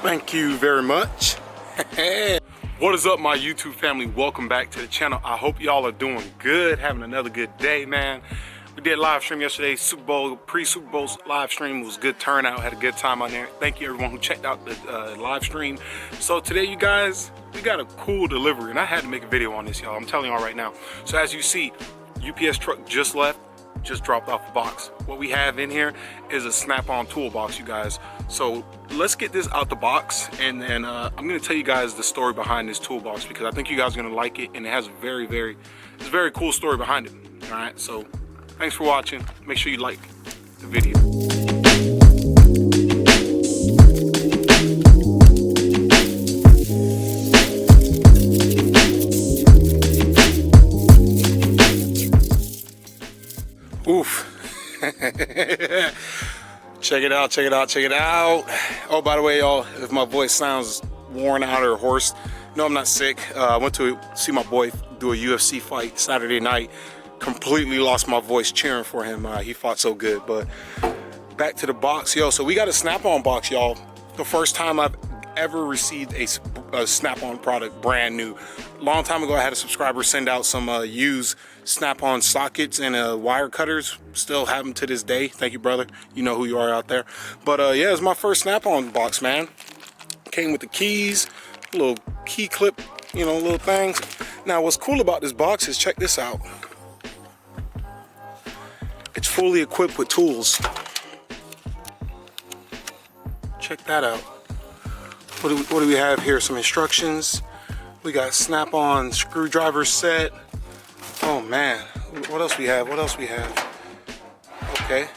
Thank you very much. What is up, my YouTube family? Welcome back to the channel. I hope y'all are doing good, having another good day, man. We did live stream yesterday, Super Bowl, pre-Super Bowl live stream. It was a good turnout, had a good time on there. Thank you everyone who checked out the live stream. So today, you guys, we got a cool delivery, and I had to make a video on this, y'all. I'm telling y'all right now. So as you see, UPS truck just left, just dropped off the box. What we have in here is a Snap-on toolbox, you guys. So let's get this out the box, and then I'm gonna tell you guys the story behind this toolbox, because I think you guys are gonna like it, and it has a very cool story behind it. All right, so thanks for watching. Make sure you like the video. Oof. Check it out, check it out, check it out. Oh, by the way, y'all, if my voice sounds worn out or hoarse, no, I'm not sick. I went to see my boy do a UFC fight Saturday night. Completely lost my voice cheering for him. He fought so good. But back to the box, yo. So we got a Snap-on box, y'all. The first time I've ever received a Snap-on product, brand new. Long time ago, I had a subscriber send out some used Snap-on sockets and wire cutters. Still have them to this day. Thank you, brother. You know who you are out there. But yeah, it's my first Snap-on box, man. Came with the keys, little key clip, you know, little things. Now, what's cool about this box is, check this out. It's fully equipped with tools. Check that out. What do we have here? Some instructions. We got Snap-on screwdriver set. Oh man, what else we have? What else we have? Okay.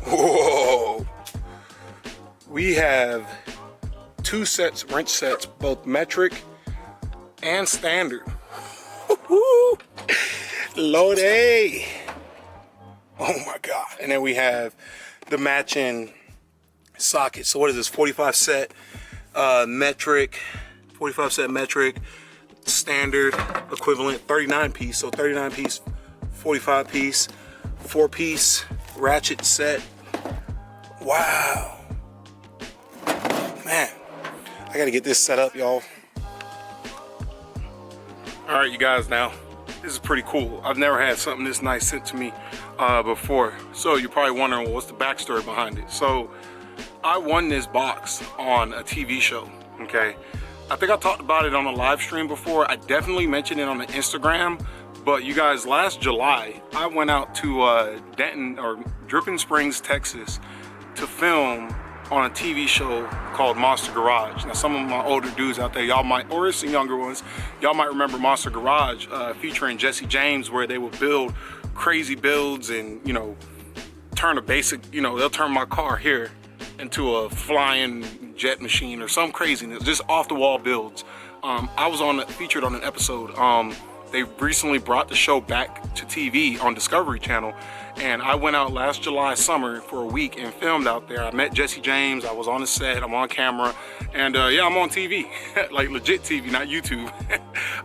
Whoa. We have 2 sets, wrench sets, both metric and standard. Loaded. Oh my God. And then we have the matching socket. So what is this? 45 set metric, 45 set metric, standard equivalent, 39 piece. So 39 piece, 45 piece, 4-piece ratchet set. Wow. Man, I gotta get this set up, y'all. All right, you guys, now this is pretty cool. I've never had something this nice sent to me before. So you're probably wondering, well, what's the backstory behind it? So I won this box on a TV show, okay? I think I talked about it on a live stream before. I definitely mentioned it on the Instagram, but you guys, last July, I went out to Denton, or Dripping Springs, Texas, to film on a TV show called Monster Garage. Now, some of my older dudes out there, y'all might, or some younger ones, y'all might remember Monster Garage featuring Jesse James, where they would build crazy builds and, you know, turn a basic, you know, they'll turn my car here into a flying jet machine or some craziness, just off the wall builds. I was featured on an episode. They recently brought the show back to TV on Discovery Channel, and I went out last July summer for a week and filmed out there. I met Jesse James. I was on the set. I'm on camera, and yeah, I'm on TV, like legit TV, not YouTube.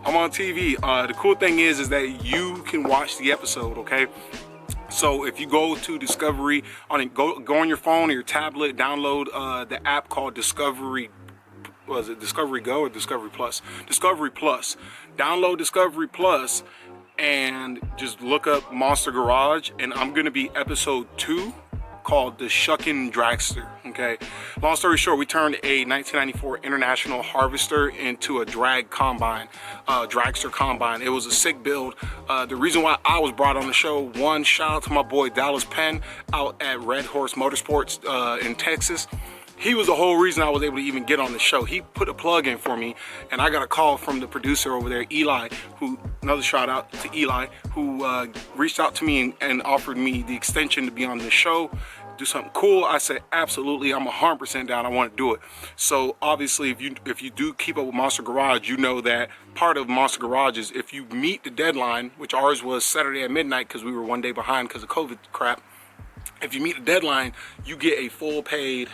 I'm on TV. The cool thing is that you can watch the episode, okay? So if you go to Discovery, go on your phone or your tablet, download the app called Discovery. Was it Discovery Go or Discovery Plus? Discovery Plus. Download Discovery Plus and just look up Monster Garage, and I'm gonna be episode 2, called the Shuckin' Dragster. Okay, long story short, we turned a 1994 International Harvester into a dragster combine. It was a sick build. The reason why I was brought on the show, one, shout out to my boy Dallas Penn out at Red Horse Motorsports in Texas. He was the whole reason I was able to even get on the show. He put a plug in for me, and I got a call from the producer over there, Eli, who, another shout out to Eli, who reached out to me and offered me the extension to be on the show, do something cool. I said, absolutely, I'm 100% down. I want to do it. So obviously, if you do keep up with Monster Garage, you know that part of Monster Garage is if you meet the deadline, which ours was Saturday at midnight because we were one day behind because of COVID crap. If you meet the deadline, you get a full paid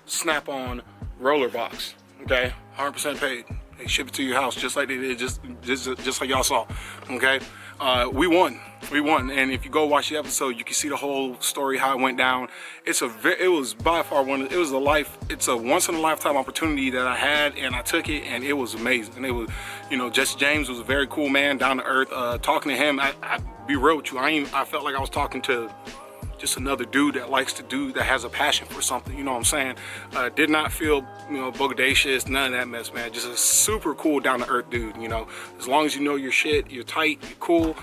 Snap-on roller box, okay, 100% paid. They ship it to your house just like they did, just like y'all saw, okay. We won. We won, and if you go watch the episode, you can see the whole story, how it went down. It was by far it's a once in a lifetime opportunity that I had, and I took it, and it was amazing. And it was, you know, Jesse James was a very cool man, down to earth. Talking to him, I be real with you, I felt like I was talking to just another dude that has a passion for something, you know what I'm saying? Did not feel, you know, bodacious, none of that mess, man. Just a super cool, down to earth dude, you know. As long as you know your shit, you're tight, you're cool,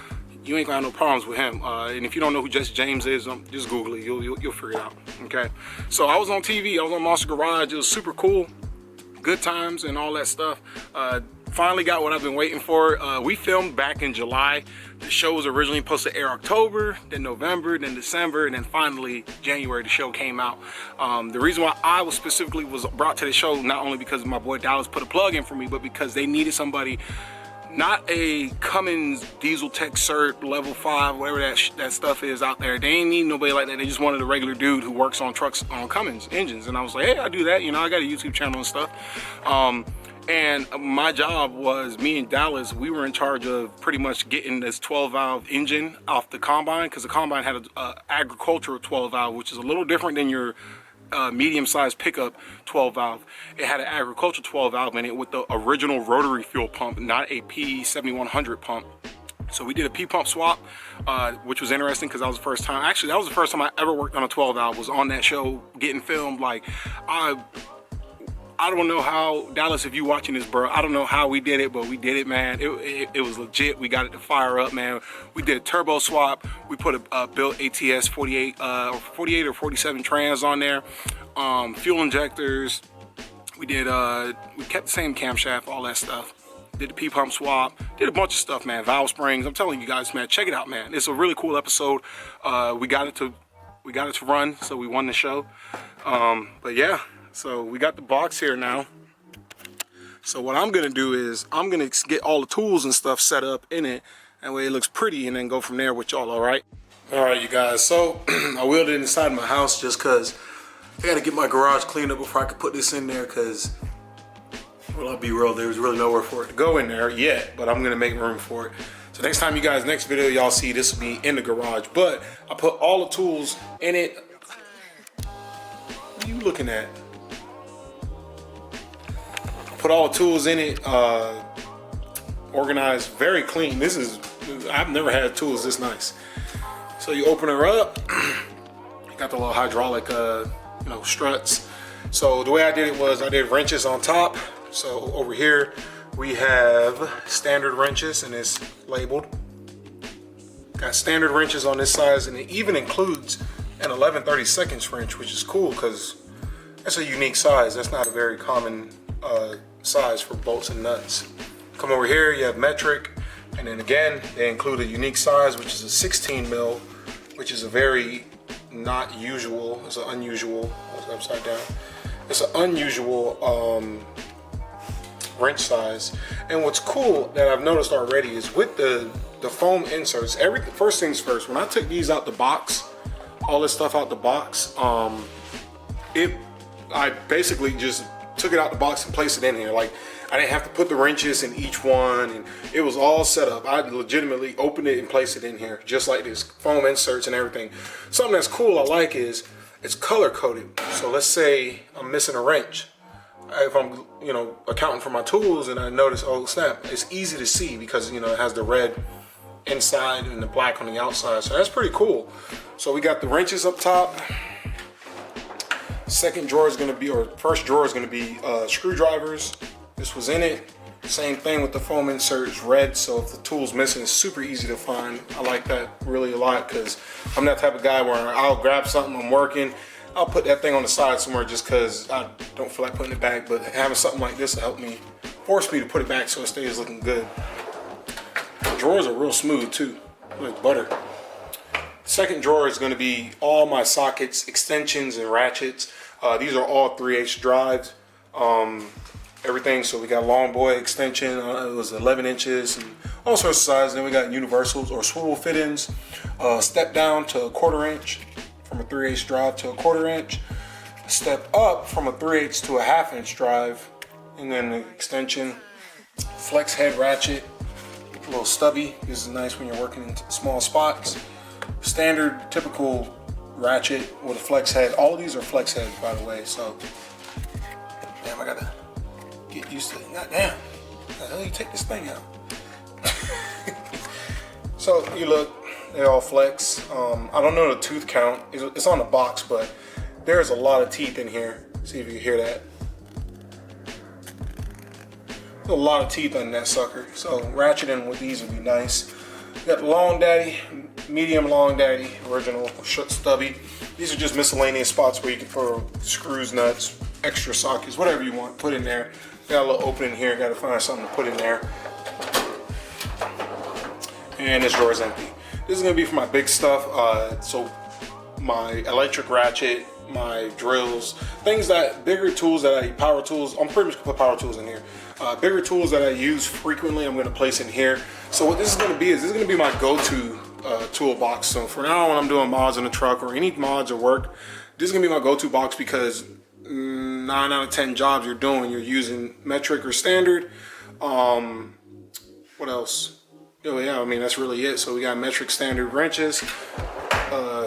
you ain't gonna have no problems with him. And if you don't know who Jesse James is, just Google it. You'll figure it out. Okay. So I was on TV. I was on Monster Garage. It was super cool. Good times and all that stuff. Finally got what I've been waiting for. We filmed back in July. The show was originally supposed to air October, then November, then December, and then finally January the show came out. The reason why I was brought to the show, not only because my boy Dallas put a plug in for me, but because they needed somebody, not a Cummins diesel tech cert level 5, whatever that stuff is out there. They ain't need nobody like that. They just wanted a regular dude who works on trucks, on Cummins engines. And I was like, hey, I do that. You know, I got a YouTube channel and stuff. And my job was, me and Dallas, we were in charge of pretty much getting this 12-valve engine off the combine, because the combine had an agricultural 12-valve, which is a little different than your medium-sized pickup 12-valve. It had an agricultural 12-valve in it with the original rotary fuel pump, not a P7100 pump. So we did a P-pump swap, which was interesting because that was the first time. Actually, that was the first time I ever worked on a 12-valve, was on that show getting filmed. Like, I don't know how, Dallas, if you watching this, bro, I don't know how we did it, but we did it, man. It was legit. We got it to fire up, man. We did a turbo swap. We put a built ATS 48 or 47 trans on there. Fuel injectors. We kept the same camshaft, all that stuff. Did the P-pump swap. Did a bunch of stuff, man. Valve springs. I'm telling you guys, man, check it out, man. It's a really cool episode. We got it to run, so we won the show. But yeah. So we got the box here now. So what I'm gonna do is I'm gonna get all the tools and stuff set up in it, that way it looks pretty, and then go from there with y'all. All right, you guys. So I wheeled it inside my house just cause I gotta get my garage cleaned up before I could put this in there, cause, well, I'll be real, there's really nowhere for it to go in there yet, but I'm gonna make room for it. So next video y'all see, this will be in the garage, but I put all the tools in it. What are you looking at? Put all the tools in it, organized, very clean. I've never had tools this nice. So you open her up, you got the little hydraulic, struts. So the way I did it was I did wrenches on top. So over here we have standard wrenches, and it's labeled. Got standard wrenches on this size, and it even includes an 11/32 wrench, which is cool because that's a unique size. That's not a very common size for bolts and nuts. Come over here, you have metric, and then again they include a unique size, which is a 16 mil, which is a very not usual. It's an unusual. It's upside down. It's an unusual wrench size. And what's cool that I've noticed already is with the foam inserts. First things first. When I took these out the box, all this stuff out the box, I basically just took it out the box and placed it in here. Like, I didn't have to put the wrenches in each one, and it was all set up. I legitimately opened it and placed it in here, just like this, foam inserts and everything. Something that's cool I like is it's color coded. So let's say I'm missing a wrench. If I'm, accounting for my tools and I notice, oh snap, it's easy to see because, it has the red inside and the black on the outside. So that's pretty cool. So we got the wrenches up top. Second drawer is going to be, or first drawer is going to be screwdrivers. This was in it. Same thing with the foam insert, it's red, so if the tool's missing, it's super easy to find. I like that really a lot because I'm that type of guy where I'll grab something, I'm working, I'll put that thing on the side somewhere just because I don't feel like putting it back, but having something like this will help me, force me to put it back so it stays looking good. The drawers are real smooth too, like butter. Second drawer is going to be all my sockets, extensions, and ratchets. These are all 3/8 drives, everything. So we got long boy extension, it was 11 inches, and all sorts of sizes. Then we got universals or swivel fit-ins, step down to a 1/4 inch, from a 3/8 drive to a 1/4 inch, step up from a 3/8 to a 1/2 inch drive, and then the extension, flex head ratchet, A little stubby. This is nice when you're working in small spots. Standard, typical ratchet with a flex head. All of these are flex heads, by the way. So, damn, I gotta get used to it. God damn, how the hell you take this thing out? So you look, they all flex. I don't know the tooth count. It's on the box, but there's a lot of teeth in here. See if you can hear that. There's a lot of teeth on that sucker. So ratcheting with these would be nice. You got the long daddy, medium long daddy, original stubby. These are just miscellaneous spots where you can throw screws, nuts, extra sockets, whatever you want, put in there. Got a little opening here, gotta find something to put in there. And this drawer is empty. This is gonna be for my big stuff. So my electric ratchet, my drills, things that, bigger tools that power tools, I'm pretty much gonna put power tools in here. Bigger tools that I use frequently, I'm gonna place in here. So what this is gonna be is, this is gonna be my go-to toolbox. So for now, when I'm doing mods in the truck or any mods or work, this is gonna be my go-to box, because 9 out of 10 jobs you're doing, you're using metric or standard. What else? Oh yeah, I mean, that's really it. So we got metric, standard, wrenches,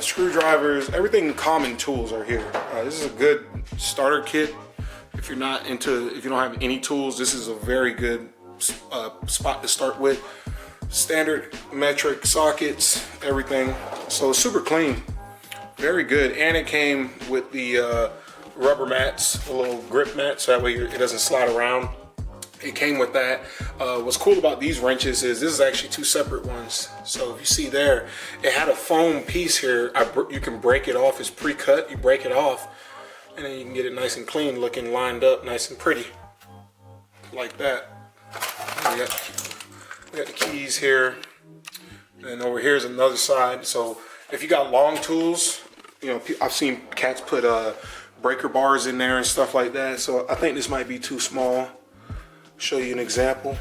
screwdrivers, everything common tools are here. This is a good starter kit. If you don't have any tools, this is a very good spot to start with. Standard metric sockets, everything. So super clean, very good. And it came with the rubber mats, the little grip mats, so that way it doesn't slide around. It came with that. What's cool about these wrenches is this is actually 2 separate ones. So if you see there, it had a foam piece here. You can break it off. It's pre-cut. You break it off, and then you can get it nice and clean, looking lined up, nice and pretty, like that. We got the keys here, and over here is another side. So if you got long tools, you know, I've seen cats put breaker bars in there and stuff like that. So I think this might be too small. Show you an example.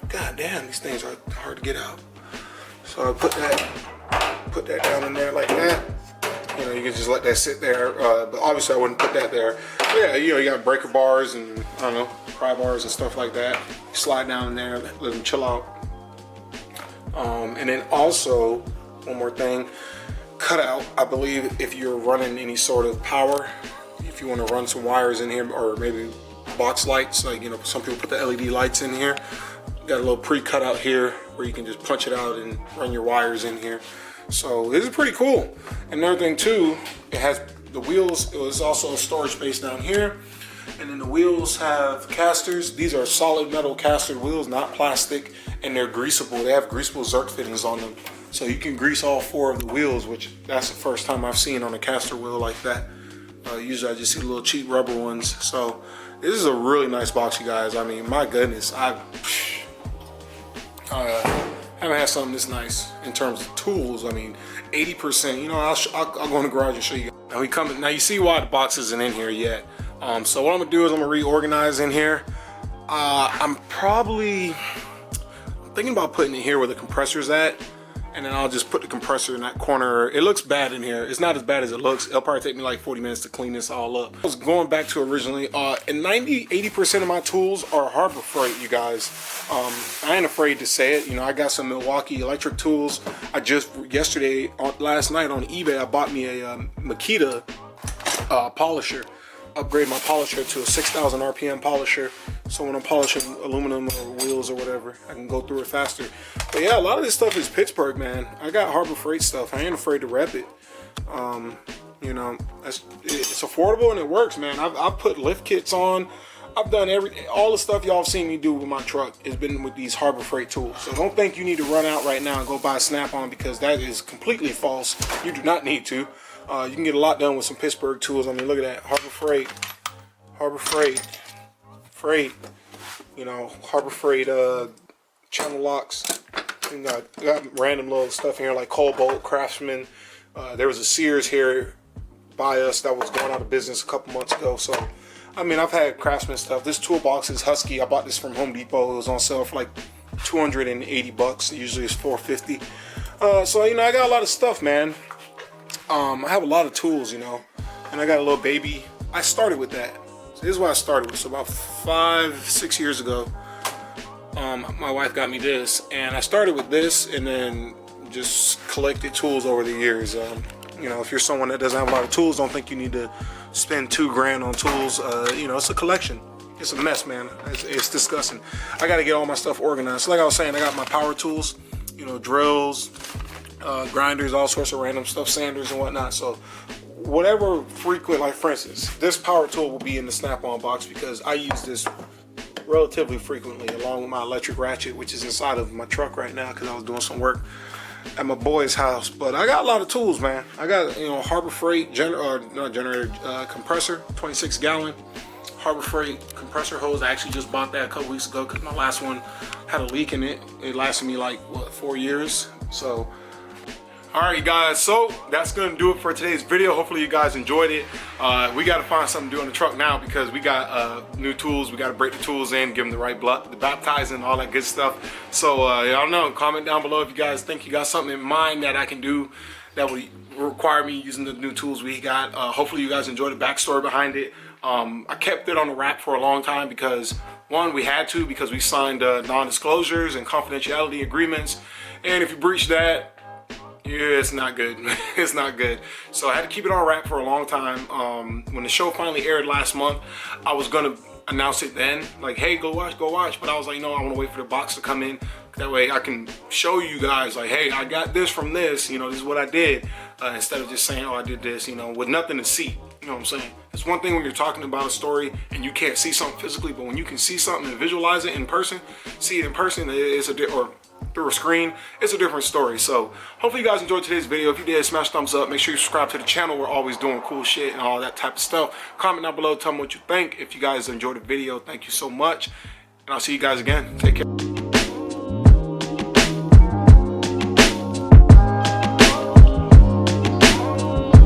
God damn, these things are hard to get out. So I put that down in there like that. You know, you can just let that sit there. But obviously I wouldn't put that there. But yeah, you know, you got breaker bars and, I don't know, pry bars and stuff like that. Slide down in there, let them chill out. And then also, one more thing, cutout. I believe if you're running any sort of power, if you want to run some wires in here, or maybe box lights, like, you know, some people put the LED lights in here. Got a little pre-cut out here where you can just punch it out and run your wires in here. So this is pretty cool. And another thing too, it has the wheels. It was also a storage space down here. And then the wheels have casters. These are solid metal caster wheels, not plastic, and they're greasable. They have greasable Zerk fittings on them. So you can grease all 4 of the wheels, which that's the first time I've seen on a caster wheel like that. Usually I just see the little cheap rubber ones. So this is a really nice box, you guys. I mean, my goodness, I haven't had something this nice in terms of tools. I mean, 80%. You know, I'll go in the garage and show you guys. Now you see why the box isn't in here yet. So what I'm gonna do is I'm gonna reorganize in here. I'm thinking about putting it here where the compressor's at. And then I'll just put the compressor in that corner. It looks bad in here. It's not as bad as it looks. It'll probably take me like 40 minutes to clean this all up. I was going back to originally, and 80% of my tools are Harbor Freight, you guys. I ain't afraid to say it. You know, I got some Milwaukee electric tools. Last night on eBay, I bought me a Makita polisher. Upgrade my polisher to a 6,000 RPM polisher, so when I'm polishing aluminum or wheels or whatever, I can go through it faster. But yeah, a lot of this stuff is Pittsburgh, man. I got Harbor Freight stuff. I ain't afraid to rep it. You know, it's affordable and it works, man. I've put lift kits on. I've done all the stuff y'all have seen me do with my truck has been with these Harbor Freight tools. So don't think you need to run out right now and go buy a Snap-on, because that is completely false. You do not need to. You can get a lot done with some Pittsburgh tools. I mean, look at that, Harbor Freight, you know, Harbor Freight channel locks. You got random little stuff here like Cobalt, Craftsman. There was a Sears here by us that was going out of business a couple months ago. So, I mean, I've had Craftsman stuff. This toolbox is Husky. I bought this from Home Depot. It was on sale for like $280. Usually it's $450. So, you know, I got a lot of stuff, man. I have a lot of tools, you know, and I got a little baby. I started with that. So this is what I started with. So about 5-6 years ago, my wife got me this, and I started with this and then just collected tools over the years. You know, if you're someone that doesn't have a lot of tools, don't think you need to spend $2,000 on tools. You know, it's a collection. It's a mess, man. It's disgusting. I got to get all my stuff organized. So like I was saying, I got my power tools, you know, drills, grinders, all sorts of random stuff, sanders and whatnot. So whatever frequent, like for instance, this power tool will be in the Snap-on box because I use this relatively frequently along with my electric ratchet, which is inside of my truck right now because I was doing some work at my boy's house. But I got a lot of tools, man. I got, you know, Harbor Freight compressor, 26 gallon Harbor Freight compressor hose. I actually just bought that a couple weeks ago because my last one had a leak in it. It lasted me like, what, 4 years? So all right, guys, so that's gonna do it for today's video. Hopefully you guys enjoyed it. We gotta find something to do in the truck now because we got new tools. We gotta break the tools in, give them the right blood, the baptizing, all that good stuff. So I don't know, comment down below if you guys think you got something in mind that I can do that would require me using the new tools we got. Hopefully you guys enjoyed the backstory behind it. I kept it on the wrap for a long time because one, we had to because we signed non-disclosures and confidentiality agreements, and if you breach that, yeah, it's not good. It's not good. So I had to keep it on wrap for a long time. When the show finally aired last month, I was gonna announce it then, like, hey, go watch. But I was like, no, I want to wait for the box to come in. That way I can show you guys, like, hey, I got this from this. You know, this is what I did. Instead of just saying, oh, I did this. You know, with nothing to see. You know what I'm saying? It's one thing when you're talking about a story and you can't see something physically, but when you can see something and visualize it in person, see it in person, it's or through a screen, it's a different story. So hopefully you guys enjoyed today's video. If you did, smash thumbs up. Make sure you subscribe to the channel. We're always doing cool shit and all that type of stuff. Comment down below, tell me what you think. If you guys enjoyed the video, thank you so much, and I'll see you guys again. Take care.